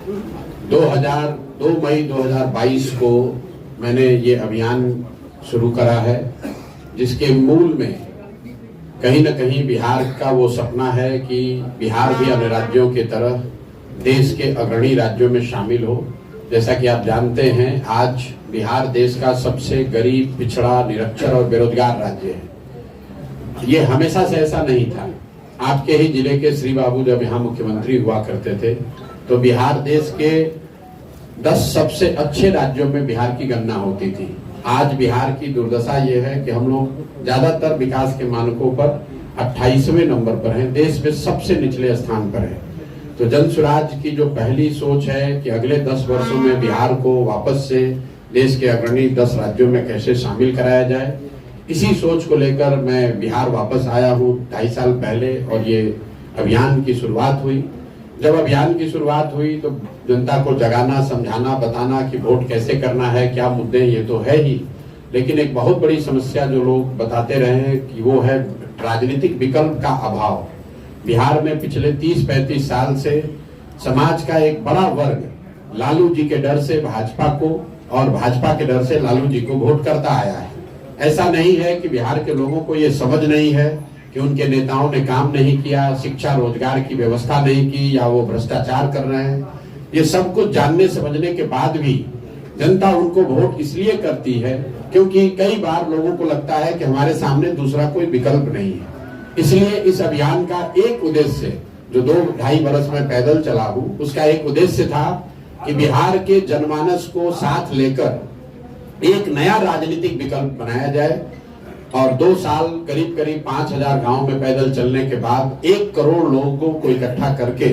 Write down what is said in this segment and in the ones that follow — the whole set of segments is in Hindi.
2 मई 2022 को मैंने ये अभियान शुरू करा है, जिसके मूल में कहीं न कहीं बिहार का वो सपना है कि बिहार भी अन्य राज्यों की तरह देश के अग्रणी राज्यों में शामिल हो। जैसा कि आप जानते हैं, आज बिहार देश का सबसे गरीब, पिछड़ा, निरक्षर और बेरोजगार राज्य है। ये हमेशा से ऐसा नहीं था। आपके ही जिले के श्री बाबू जब यहाँ मुख्यमंत्री हुआ करते थे तो बिहार देश के 10 सबसे अच्छे राज्यों में बिहार की गणना होती थी। आज बिहार की दुर्दशा ये है कि हम लोग ज्यादातर विकास के मानकों पर 28वें नंबर पर हैं, देश में सबसे निचले स्थान पर है। तो जन स्वराज की जो पहली सोच है कि अगले 10 वर्षों में बिहार को वापस से देश के अग्रणी 10 राज्यों में कैसे शामिल कराया जाए, इसी सोच को लेकर मैं बिहार वापस आया हूँ 2.5 साल पहले और ये अभियान की शुरुआत हुई। जब अभियान की शुरुआत हुई तो जनता को जगाना, समझाना, बताना कि वोट कैसे करना है, क्या मुद्दे, ये तो है ही, लेकिन एक बहुत बड़ी समस्या जो लोग बताते रहे हैं कि वो है राजनीतिक विकल्प का अभाव। बिहार में पिछले 30-35 साल से समाज का एक बड़ा वर्ग लालू जी के डर से भाजपा को और भाजपा के डर से लालू जी को वोट करता आया है। ऐसा नहीं है कि बिहार के लोगों को ये समझ नहीं है कि उनके नेताओं ने काम नहीं किया, शिक्षा रोजगार की व्यवस्था नहीं की, या वो भ्रष्टाचार कर रहे हैं। ये सब कुछ जानने समझने के बाद भी जनता उनको वोट इसलिए करती है क्योंकि कई बार लोगों को लगता है कि हमारे सामने दूसरा कोई विकल्प नहीं है। इसलिए इस अभियान का एक उद्देश्य, जो 2-2.5 वर्ष में पैदल चला हूँ, उसका एक उद्देश्य था कि बिहार के जनमानस को साथ लेकर एक नया राजनीतिक विकल्प बनाया जाए। और 2 साल करीब 5000 गांव में पैदल चलने के बाद 1 करोड़ लोगों को इकट्ठा करके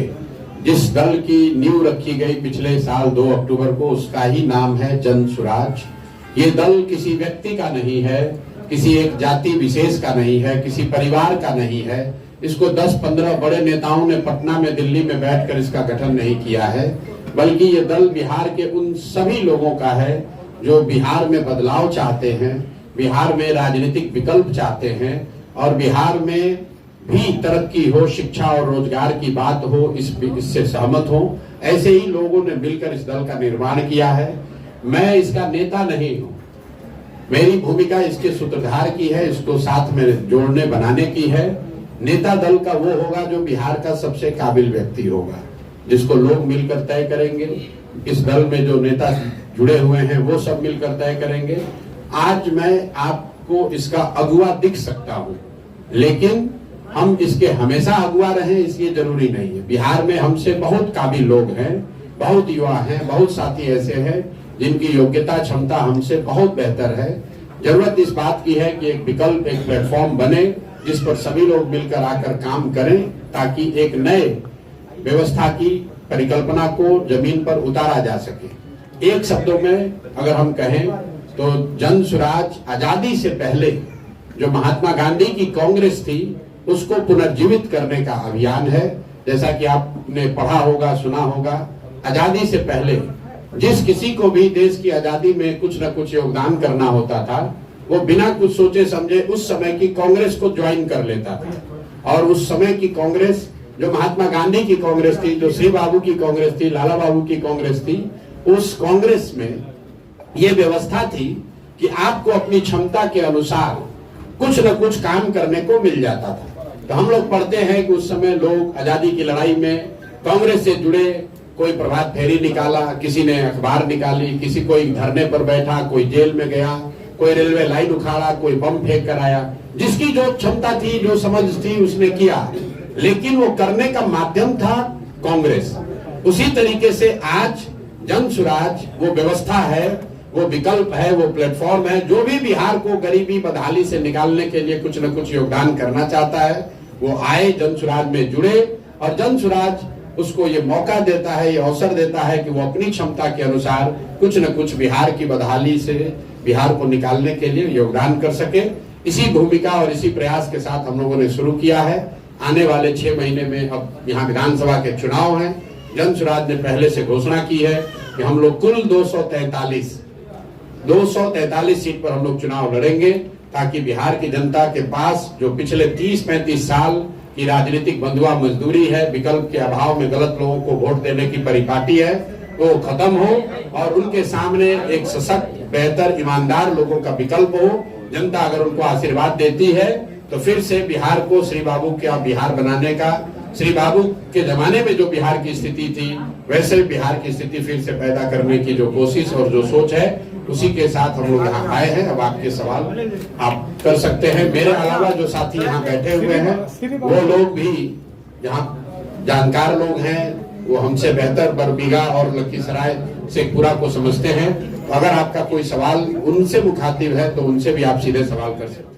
जिस दल की नींव रखी गई पिछले साल 2 अक्टूबर को, उसका ही नाम है जन स्वराज। ये दल किसी व्यक्ति का नहीं है, किसी एक जाति विशेष का नहीं है, किसी परिवार का नहीं है। इसको 10-15 बड़े नेताओं ने पटना में, दिल्ली में बैठकर इसका गठन नहीं किया है, बल्कि ये दल बिहार के उन सभी लोगों का है जो बिहार में बदलाव चाहते हैं, बिहार में राजनीतिक विकल्प चाहते हैं और बिहार में भी तरक्की हो, शिक्षा और रोजगार की बात हो, इससे सहमत हो। ऐसे ही लोगों ने मिलकर इस दल का निर्माण किया है। मैं इसका नेता नहीं हूँ, मेरी भूमिका इसके सूत्रधार की है, इसको साथ में जोड़ने बनाने की है। नेता दल का वो होगा जो बिहार का सबसे काबिल व्यक्ति होगा, जिसको लोग मिलकर तय करेंगे। इस दल में जो नेता जुड़े हुए हैं वो सब मिलकर तय करेंगे। आज मैं आपको इसका अगुवा दिख सकता हूं, लेकिन हम इसके हमेशा अगुवा रहें इसलिए जरूरी नहीं है। बिहार में हमसे बहुत काबिल लोग हैं, बहुत युवा हैं, बहुत साथी ऐसे हैं जिनकी योग्यता, क्षमता हमसे बहुत बेहतर है। जरूरत इस बात की है कि एक विकल्प, एक प्लेटफॉर्म बने जिस पर सभी लोग मिलकर आकर काम करें, ताकि एक नए व्यवस्था की परिकल्पना को जमीन पर उतारा जा सके। एक शब्दों में अगर हम कहें तो जन स्वराज आजादी से पहले जो महात्मा गांधी की कांग्रेस थी उसको पुनर्जीवित करने का अभियान है। जैसा कि आपने पढ़ा होगा, सुना होगा, आजादी से पहले जिस किसी को भी देश की आजादी में कुछ न कुछ योगदान करना होता था, वो बिना कुछ सोचे समझे उस समय की कांग्रेस को ज्वाइन कर लेता था। और उस समय की कांग्रेस जो महात्मा गांधी की कांग्रेस थी, जो श्री बाबू की कांग्रेस थी, लाला बाबू की कांग्रेस थी, उस कांग्रेस में ये व्यवस्था थी कि आपको अपनी क्षमता के अनुसार कुछ न कुछ काम करने को मिल जाता था। तो हम लोग पढ़ते हैं कि उस समय लोग आजादी की लड़ाई में कांग्रेस से जुड़े, कोई प्रभात फेरी निकाला, किसी ने अखबार निकाली, किसी कोई धरने पर बैठा, कोई जेल में गया, कोई रेलवे लाइन उखाड़ा, कोई बम फेंक कर आया। जिसकी जो क्षमता थी, जो समझ थी, उसने किया, लेकिन वो करने का माध्यम था कांग्रेस। उसी तरीके से आज जन स्वराज वो व्यवस्था है, वो विकल्प है, वो प्लेटफॉर्म है। जो भी बिहार को गरीबी, बदहाली से निकालने के लिए कुछ न कुछ योगदान करना चाहता है, वो आए, जन स्वराज में जुड़े। और जन स्वराज उसको ये मौका देता है, ये अवसर देता है कि वो अपनी क्षमता के अनुसार कुछ न कुछ बिहार की बदहाली से बिहार को निकालने के लिए योगदान कर सके। इसी भूमिका और इसी प्रयास के साथ हम लोगों ने शुरू किया है। आने वाले 6 महीने में अब यहाँ विधानसभा के चुनाव हैं। जन स्वराज ने पहले से घोषणा की है कि हम लोग कुल 243 सीट पर हम लोग चुनाव लड़ेंगे, ताकि बिहार की जनता के पास जो पिछले 30-35 साल कि राजनीतिक बंधुआ मजदूरी है, विकल्प के अभाव में गलत लोगों को वोट देने की परिपाटी है, वो खत्म हो और उनके सामने एक सशक्त, बेहतर, ईमानदार लोगों का विकल्प हो। जनता अगर उनको आशीर्वाद देती है तो फिर से बिहार को श्री बाबू का बिहार बनाने का, श्री बाबू के जमाने में जो बिहार की स्थिति थी वैसे बिहार की स्थिति फिर से पैदा करने की जो कोशिश और जो सोच है, उसी के साथ हम लोग यहाँ आए हैं। अब आपके सवाल आप कर सकते हैं। मेरे अलावा जो साथी यहाँ बैठे हुए हैं वो लोग भी यहाँ जानकार लोग हैं, वो हमसे बेहतर बरबीघा और लखीसराय शेखपुरा को समझते हैं। तो अगर आपका कोई सवाल उनसे मुखातिब है तो उनसे भी आप सीधे सवाल कर सकते हैं।